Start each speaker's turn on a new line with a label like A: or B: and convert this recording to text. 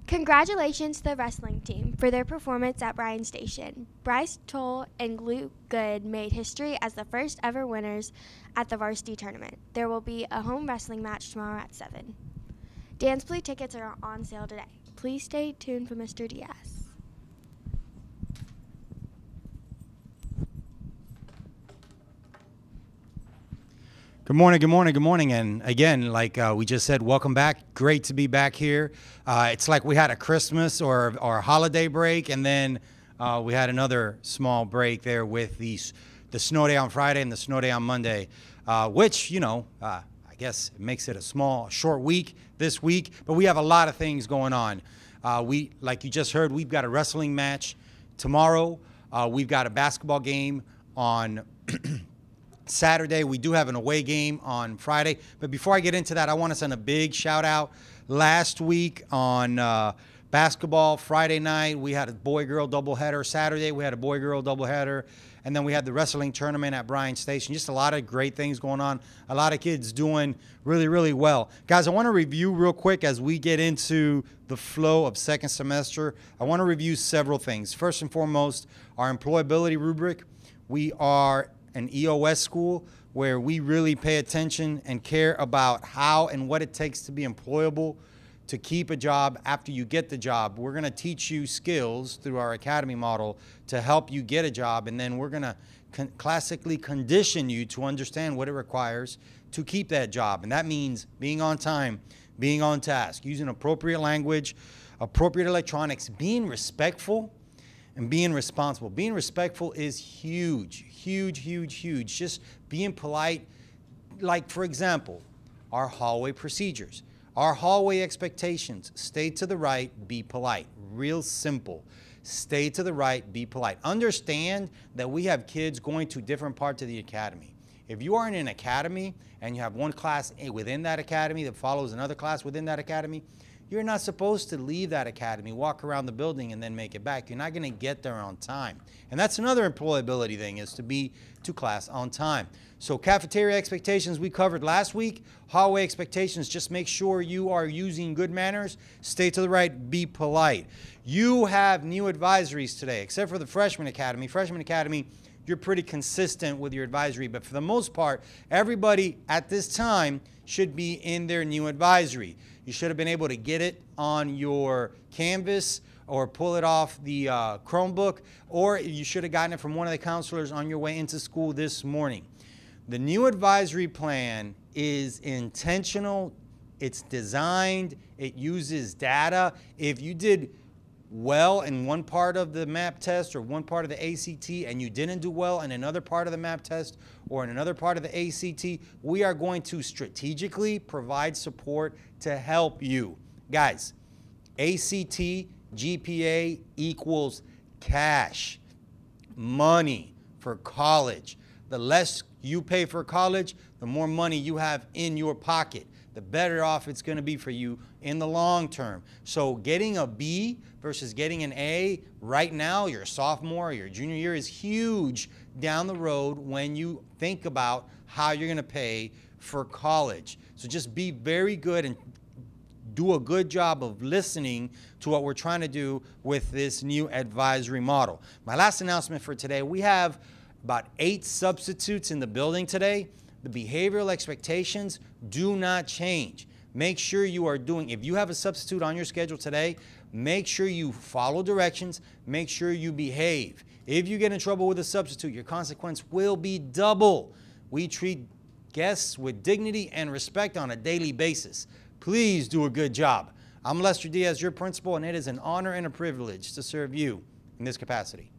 A: Congratulations to the wrestling team for their performance at Bryan Station. Bryce Toll and Luke Good made history as the first ever winners at the varsity tournament. There will be a home wrestling match tomorrow at 7. Dance Play tickets are on sale today. Please stay tuned for Mr. Diaz.
B: Good morning, good morning, good morning. And again, like we just said, welcome back. Great to be back here. It's like we had a Christmas or a holiday break, and then we had another small break there with the snow day on Friday and the snow day on Monday, which, I guess it makes it a short week this week, but we have a lot of things going on. Like you just heard, we've got a wrestling match tomorrow. We've got a basketball game on Saturday. We do have an away game on Friday. But before I get into that, I want to send a big shout out. Last week on basketball, Friday night, we had a boy-girl doubleheader. Saturday, we had a boy-girl doubleheader. And then we had the wrestling tournament at Bryan Station. Just a lot of great things going on. A lot of kids doing really, really well. Guys, I want to review real quick as we get into the flow of second semester. I want to review several things. First and foremost, our employability rubric. We are an EOS school where we really pay attention and care about how and what it takes to be employable, to keep a job after you get the job. We're going to teach you skills through our academy model to help you get a job, and then we're going to classically condition you to understand what it requires to keep that job. And that means being on time, being on task, using appropriate language, appropriate electronics, being respectful, and being responsible. Being respectful is huge, huge, huge, huge. Just being polite. Like, for example, our hallway procedures. Our hallway expectations: stay to the right, be polite. Real simple. Stay to the right, be polite. Understand that we have kids going to different parts of the academy. If you are in an academy and you have one class within that academy that follows another class within that academy, you're not supposed to leave that academy, walk around the building, and then make it back. You're not going to get there on time. And that's another employability thing, is to be to class on time. So cafeteria expectations we covered last week. Hallway expectations, just make sure you are using good manners. Stay to the right, be polite. You have new advisories today, except for the freshman academy. Freshman academy, you're pretty consistent with your advisory, but for the most part, everybody at this time should be in their new advisory. You should have been able to get it on your Canvas or pull it off the Chromebook, or you should have gotten it from one of the counselors on your way into school this morning. The new advisory plan is intentional. It's designed. It uses data. If you did well in one part of the MAP test or one part of the ACT and you didn't do well in another part of the MAP test or in another part of the ACT, we are going to strategically provide support to help you. Guys, ACT GPA equals cash, money for college. The less you pay for college, the more money you have in your pocket, the better off it's going to be for you in the long term. So getting a B versus getting an A right now, your sophomore or your junior year, is huge down the road when you think about how you're going to pay for college. So just be very good and do a good job of listening to what we're trying to do with this new advisory model. My last announcement for today: we have about 8 substitutes in the building today. The behavioral expectations do not change. Make sure you are doing, if you have a substitute on your schedule today, make sure you follow directions, make sure you behave. If you get in trouble with a substitute, your consequence will be double. We treat guests with dignity and respect on a daily basis. Please do a good job. I'm Lester Diaz, your principal, and it is an honor and a privilege to serve you in this capacity.